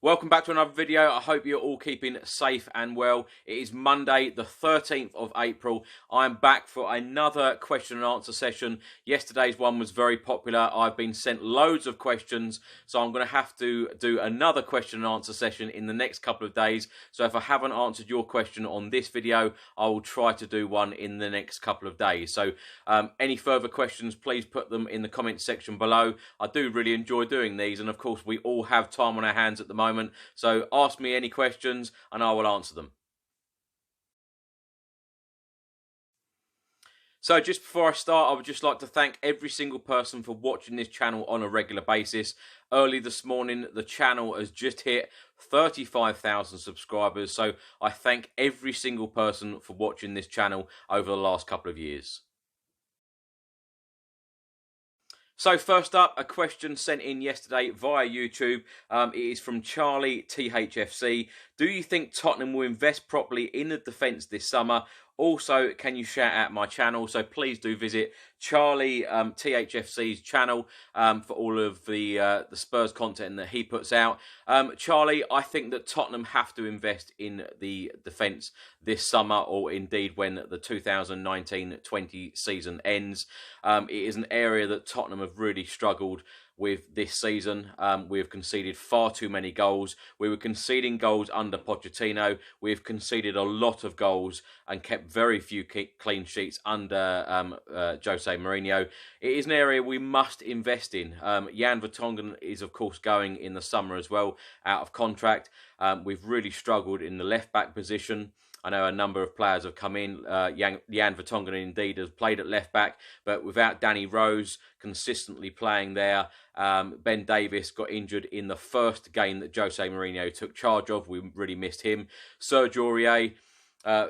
Welcome back to another video. I hope you're all keeping safe and well. It is Monday, the 13th of April. I'm back for another question and answer session. Yesterday's one was very popular. I've been sent loads of questions, so I'm going to have to do another question and answer session in the next couple of days. So if I haven't answered your question on this video, I will try to do one in the next couple of days. So any further questions, please put them in the comments section below. I do really enjoy doing these, and of course we all have time on our hands at the moment. So ask me any questions and I will answer them. So just before I start, I would just like to thank every single person for watching this channel on a regular basis. Early this morning, the channel has just hit 35,000 subscribers. So I thank every single person for watching this channel over the last couple of years. So first up, a question sent in yesterday via YouTube. It is from Charlie THFC. Do you think Tottenham will invest properly in the defence this summer? Also, can you shout out my channel? So please do visit Charlie THFC's channel for all of the Spurs content that he puts out. Charlie, I think that Tottenham have to invest in the defence this summer, or indeed when the 2019-20 season ends. It is an area that Tottenham have really struggled with this season. We've conceded far too many goals. We were conceding goals under Pochettino. We've conceded a lot of goals and kept very few clean sheets under Jose Mourinho. It is an area we must invest in. Jan Vertonghen is of course going in the summer as well, out of contract. We've really struggled in the left back position. I know a number of players have come in. Jan Vertonghen indeed has played at left back, but without Danny Rose consistently playing there, Ben Davies got injured in the first game that Jose Mourinho took charge of. We really missed him. Serge Aurier,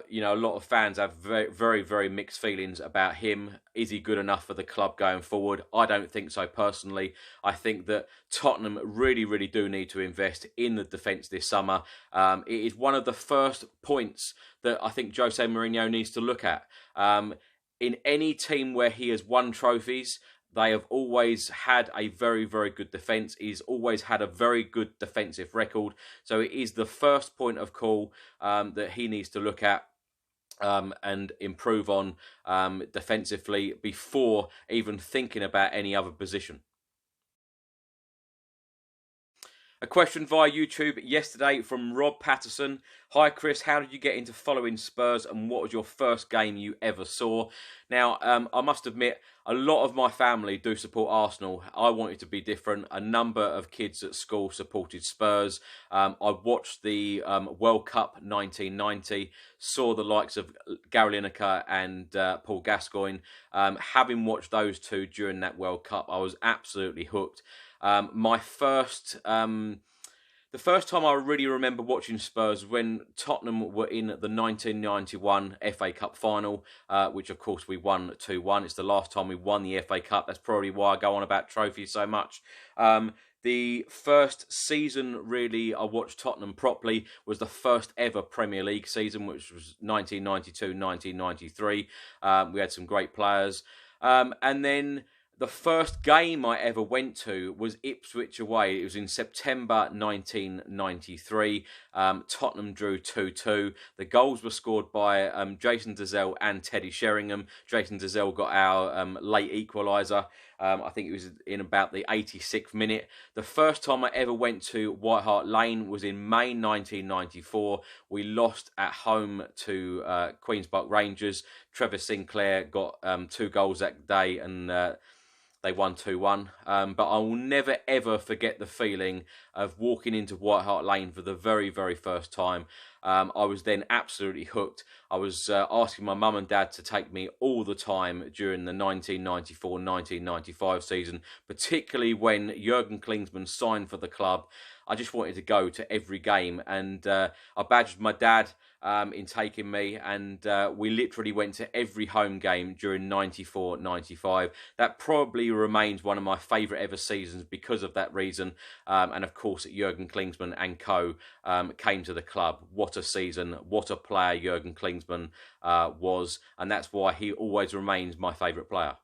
you know, a lot of fans have very mixed feelings about him. Is he good enough for the club going forward? I don't think so personally. I think that Tottenham really do need to invest in the defence this summer. It is one of the first points that I think Jose Mourinho needs to look at. In any team where he has won trophies, they have always had a very good defence. He's always had a very good defensive record. So it is the first point of call that he needs to look at and improve on defensively before even thinking about any other position. A question via YouTube yesterday from Rob Patterson. Hi Chris, how did you get into following Spurs and what was your first game you ever saw? Now, I must admit, a lot of my family do support Arsenal. I wanted to be different. A number of kids at school supported Spurs. I watched the World Cup 1990, saw the likes of Gary Lineker and Paul Gascoigne. Having watched those two during that World Cup, I was absolutely hooked. The first time I really remember watching Spurs was when Tottenham were in the 1991 FA Cup final, which of course we won 2-1. It's the last time we won the FA Cup. That's probably why I go on about trophies so much. The first season really I watched Tottenham properly was the first ever Premier League season, which was 1992-1993. We had some great players. And then the first game I ever went to was Ipswich away. It was in September 1993. Tottenham drew 2-2. The goals were scored by Jason Dezelle and Teddy Sheringham. Jason Dezelle got our late equaliser. I think it was in about the 86th minute. The first time I ever went to White Hart Lane was in May 1994. We lost at home to Queen's Park Rangers. Trevor Sinclair got 2 goals that day, and they won 2-1. But I will never ever forget the feeling of walking into White Hart Lane for the very first time. I was then absolutely hooked. I was asking my mum and dad to take me all the time during the 1994-1995 season, particularly when Jurgen Klinsmann signed for the club. I just wanted to go to every game, and I badged my dad in taking me, and we literally went to every home game during 94-95. That probably remains one of my favourite ever seasons because of that reason, and of course Jurgen Klinsmann and co came to the club. What a season, what a player Jurgen Klinsmann was, and that's why he always remains my favourite player.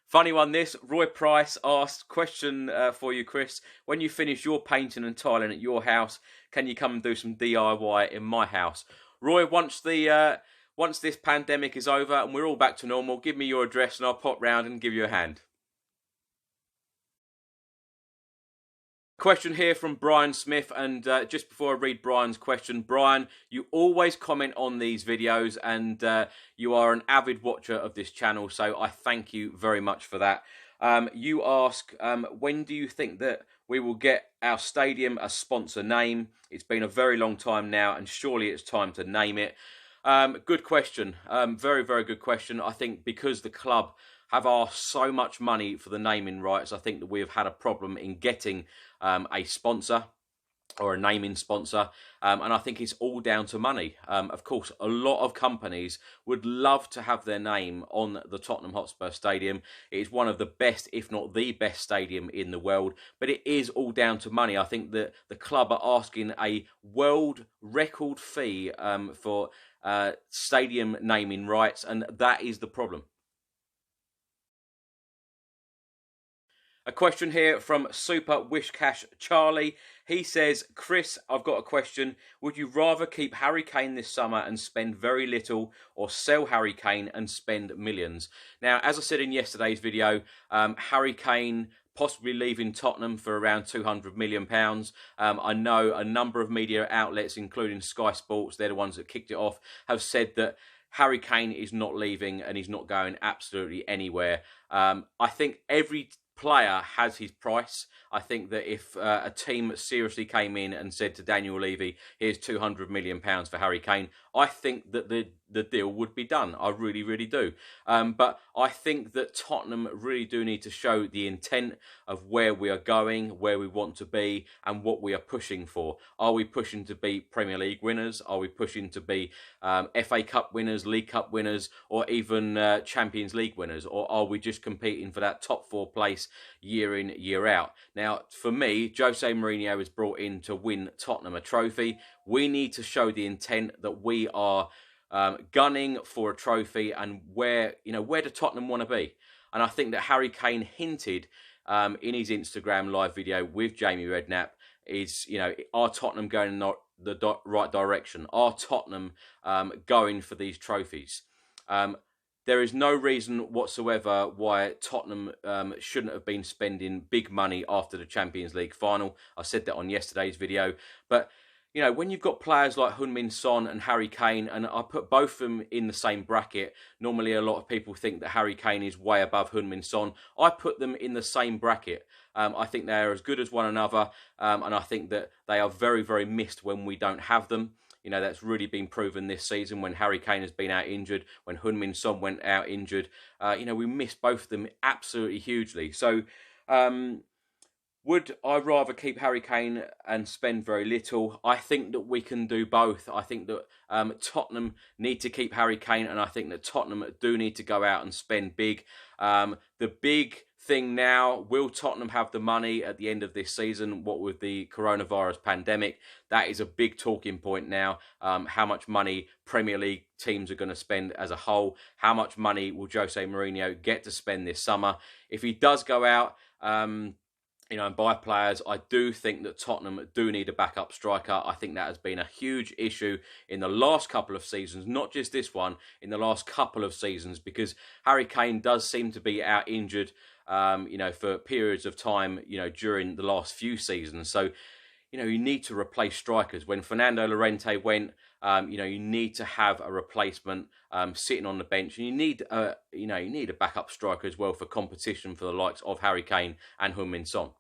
Funny one this. Roy Price asked, question for you, Chris. When you finish your painting and tiling at your house, can you come and do some DIY in my house? Roy, once this pandemic is over and we're all back to normal, give me your address and I'll pop round and give you a hand. Question here from Brian Smith, and just before I read Brian's question, Brian, you always comment on these videos, and you are an avid watcher of this channel, so I thank you very much for that. You ask, when do you think that we will get our stadium a sponsor name? It's been a very long time now, and surely it's time to name it. Good question. Very, very good question. I think because the club have asked so much money for the naming rights, I think that we have had a problem in getting a sponsor or a naming sponsor, and I think it's all down to money. Of course, a lot of companies would love to have their name on the Tottenham Hotspur Stadium. It is one of the best, if not the best stadium in the world, but it is all down to money. I think that the club are asking a world record fee for stadium naming rights, and that is the problem. A question here from Super Wishcash Charlie. He says, Chris, I've got a question. Would you rather keep Harry Kane this summer and spend very little, or sell Harry Kane and spend millions? Now, as I said in yesterday's video, Harry Kane possibly leaving Tottenham for around £200 million. I know a number of media outlets, including Sky Sports, they're the ones that kicked it off, have said that Harry Kane is not leaving and he's not going absolutely anywhere. I think every player has his price. I think that if a team seriously came in and said to Daniel Levy, here's £200 million for Harry Kane, I think that the deal would be done. I really, really do. But I think that Tottenham really do need to show the intent of where we are going, where we want to be, and what we are pushing for. Are we pushing to be Premier League winners? Are we pushing to be FA Cup winners, League Cup winners, or even Champions League winners? Or are we just competing for that top 4 place year in, year out? Now, for me, Jose Mourinho was brought in to win Tottenham a trophy. We need to show the intent that we are gunning for a trophy, and where do Tottenham want to be? And I think that Harry Kane hinted in his Instagram live video with Jamie Redknapp is, are Tottenham going in the right direction? Are Tottenham going for these trophies? There is no reason whatsoever why Tottenham shouldn't have been spending big money after the Champions League final. I said that on yesterday's video. But, when you've got players like Heung-min Son and Harry Kane, and I put both of them in the same bracket. Normally, a lot of people think that Harry Kane is way above Heung-min Son. I put them in the same bracket. I think they are as good as one another, and I think that they are very, very missed when we don't have them. That's really been proven this season when Harry Kane has been out injured, when Heung-min Son went out injured. We missed both of them absolutely hugely. So, would I rather keep Harry Kane and spend very little? I think that we can do both. I think that Tottenham need to keep Harry Kane, and I think that Tottenham do need to go out and spend big. The big thing now, will Tottenham have the money at the end of this season? What with the coronavirus pandemic, that is a big talking point now. How much money Premier League teams are going to spend as a whole? How much money will Jose Mourinho get to spend this summer? If he does go out and buy players, I do think that Tottenham do need a backup striker. I think that has been a huge issue in the last couple of seasons, not just this one, in the last couple of seasons, because Harry Kane does seem to be out injured, for periods of time, during the last few seasons. So, you need to replace strikers. When Fernando Llorente went, you need to have a replacement sitting on the bench, and you need a backup striker as well for competition for the likes of Harry Kane and Heung-min Son.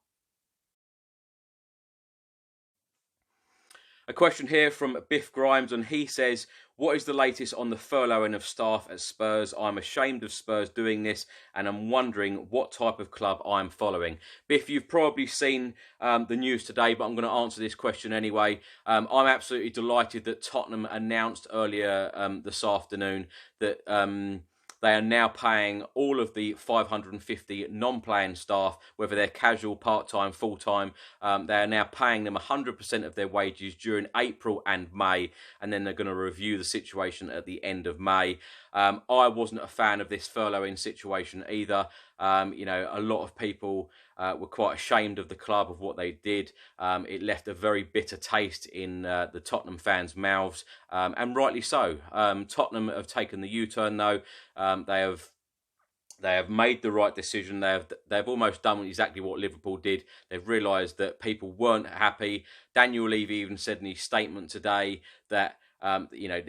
A question here from Biff Grimes, and he says, what is the latest on the furloughing of staff at Spurs? I'm ashamed of Spurs doing this, and I'm wondering what type of club I'm following. Biff, you've probably seen the news today, but I'm going to answer this question anyway. I'm absolutely delighted that Tottenham announced earlier this afternoon that they are now paying all of the 550 non-playing staff, whether they're casual, part-time, full-time. They are now paying them 100% of their wages during April and May, and then they're going to review the situation at the end of May. I wasn't a fan of this furloughing situation either. A lot of people were quite ashamed of the club, of what they did. It left a very bitter taste in the Tottenham fans' mouths, and rightly so. Tottenham have taken the U-turn, though. They have made the right decision. They've almost done exactly what Liverpool did. They've realised that people weren't happy. Daniel Levy even said in his statement today that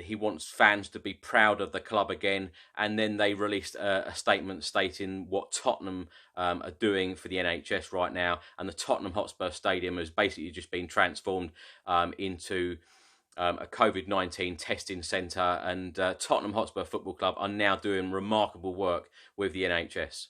he wants fans to be proud of the club again. And then they released a statement stating what Tottenham are doing for the NHS right now. And the Tottenham Hotspur Stadium has basically just been transformed into a COVID-19 testing centre, and Tottenham Hotspur Football Club are now doing remarkable work with the NHS.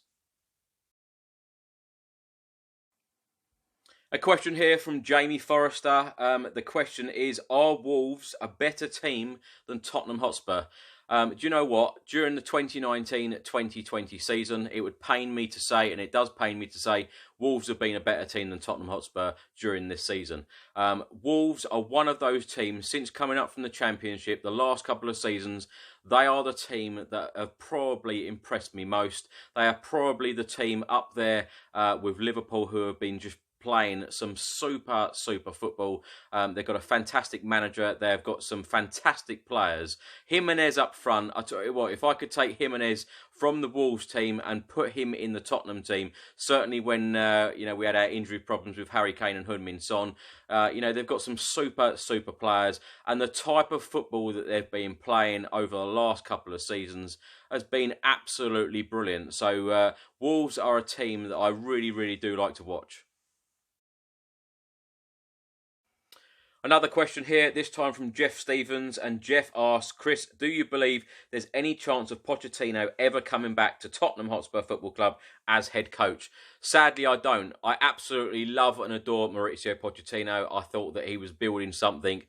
A question here from Jamie Forrester. The question is, are Wolves a better team than Tottenham Hotspur? Do you know what? During the 2019-2020 season, it would pain me to say, and it does pain me to say, Wolves have been a better team than Tottenham Hotspur during this season. Wolves are one of those teams, since coming up from the Championship, the last couple of seasons, they are the team that have probably impressed me most. They are probably the team up there with Liverpool, who have been just playing some super football. They've got a fantastic manager. They've got some fantastic players. Jimenez up front, I tell you what, if I could take Jimenez from the Wolves team and put him in the Tottenham team, certainly when we had our injury problems with Harry Kane and Heung-min Son, they've got some super players, and the type of football that they've been playing over the last couple of seasons has been absolutely brilliant. So Wolves are a team that I really do like to watch. Another question here, this time from Jeff Stevens, and Jeff asks, Chris, do you believe there's any chance of Pochettino ever coming back to Tottenham Hotspur Football Club as head coach? Sadly, I don't. I absolutely love and adore Mauricio Pochettino. I thought that he was building something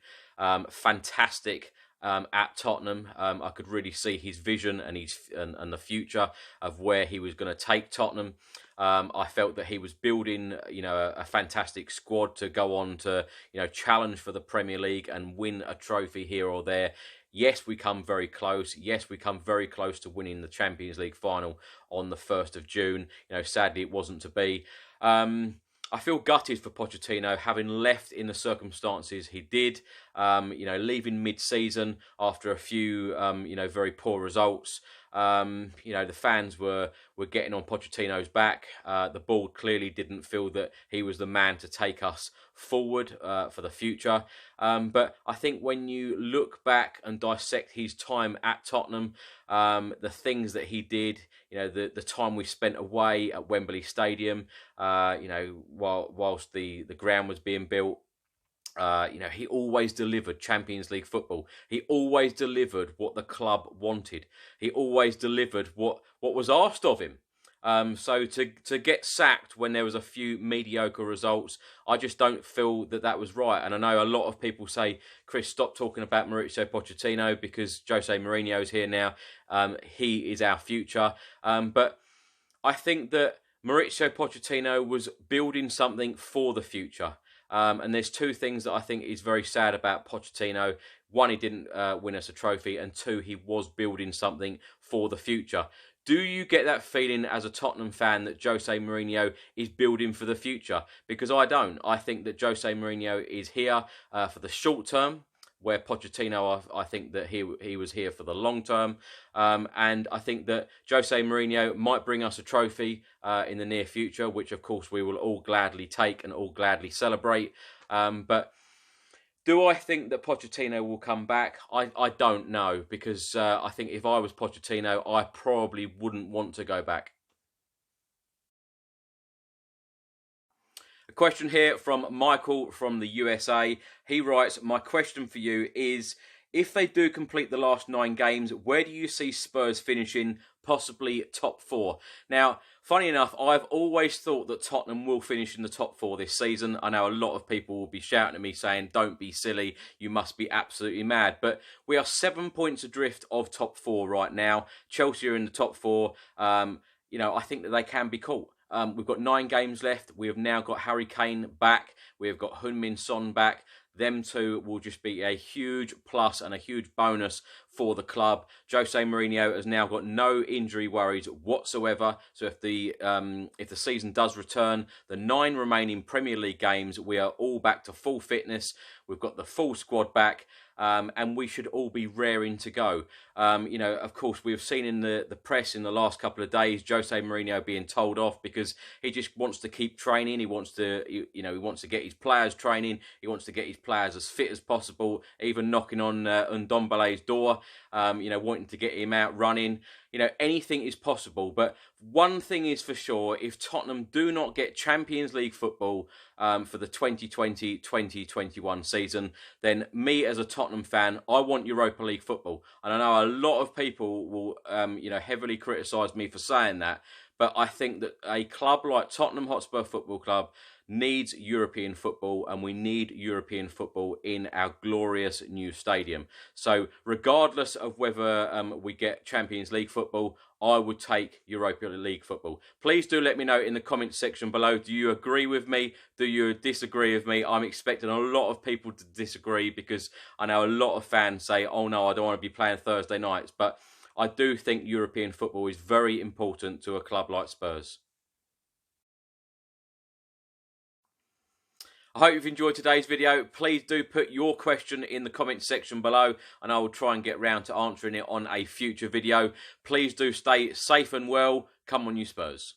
fantastic at Tottenham. I could really see his vision and the future of where he was going to take Tottenham. I felt that he was building, a fantastic squad to go on to, challenge for the Premier League and win a trophy here or there. Yes, we come very close. Yes, we come very close to winning the Champions League final on the 1st of June. Sadly, it wasn't to be. I feel gutted for Pochettino having left in the circumstances he did, leaving mid-season after a few, very poor results. The fans were getting on Pochettino's back. The board clearly didn't feel that he was the man to take us forward for the future. But I think when you look back and dissect his time at Tottenham, the things that he did, the time we spent away at Wembley Stadium, whilst the ground was being built, he always delivered Champions League football. He always delivered what the club wanted. He always delivered what was asked of him. So to get sacked when there was a few mediocre results, I just don't feel that was right. And I know a lot of people say, Chris, stop talking about Mauricio Pochettino because Jose Mourinho is here now. He is our future. But I think that Mauricio Pochettino was building something for the future. And there's two things that I think is very sad about Pochettino. One, he didn't win us a trophy, and two, he was building something for the future. Do you get that feeling as a Tottenham fan that Jose Mourinho is building for the future? Because I don't. I think that Jose Mourinho is here for the short term, where Pochettino, I think that he was here for the long term. And I think that Jose Mourinho might bring us a trophy in the near future, which of course we will all gladly take and all gladly celebrate. But do I think that Pochettino will come back? I don't know, because I think if I was Pochettino, I probably wouldn't want to go back. A question here from Michael from the USA. He writes, my question for you is, if they do complete the last 9 games, where do you see Spurs finishing, possibly top 4? Now, funny enough, I've always thought that Tottenham will finish in the top 4 this season. I know a lot of people will be shouting at me saying, don't be silly, you must be absolutely mad. But we are 7 points adrift of top 4 right now. Chelsea are in the top 4. I think that they can be caught. We've got 9 games left. We have now got Harry Kane back. We have got Heung-min Son back. them two will just be a huge plus and a huge bonus for the club. Jose Mourinho has now got no injury worries whatsoever. So if the season does return, the 9 remaining Premier League games, we are all back to full fitness. We've got the full squad back. And we should all be raring to go. Of course, we've seen in the press in the last couple of days, Jose Mourinho being told off because he just wants to keep training. He wants to, he wants to get his players training. He wants to get his players as fit as possible, even knocking on Ndombele's door, wanting to get him out running. Anything is possible. But one thing is for sure, if Tottenham do not get Champions League football for the 2020-2021 season, then me as a Tottenham fan, I want Europa League football. And I know a lot of people will, heavily criticise me for saying that. But I think that a club like Tottenham Hotspur Football Club needs European football, and we need European football in our glorious new stadium. So regardless of whether we get Champions League football, I would take Europa League football. Please do let me know in the comments section below. Do you agree with me? Do you disagree with me? I'm expecting a lot of people to disagree because I know a lot of fans say, oh no, I don't want to be playing Thursday nights. But I do think European football is very important to a club like Spurs. I hope you've enjoyed today's video. Please do put your question in the comments section below and I will try and get round to answering it on a future video. Please do stay safe and well. Come on, you Spurs.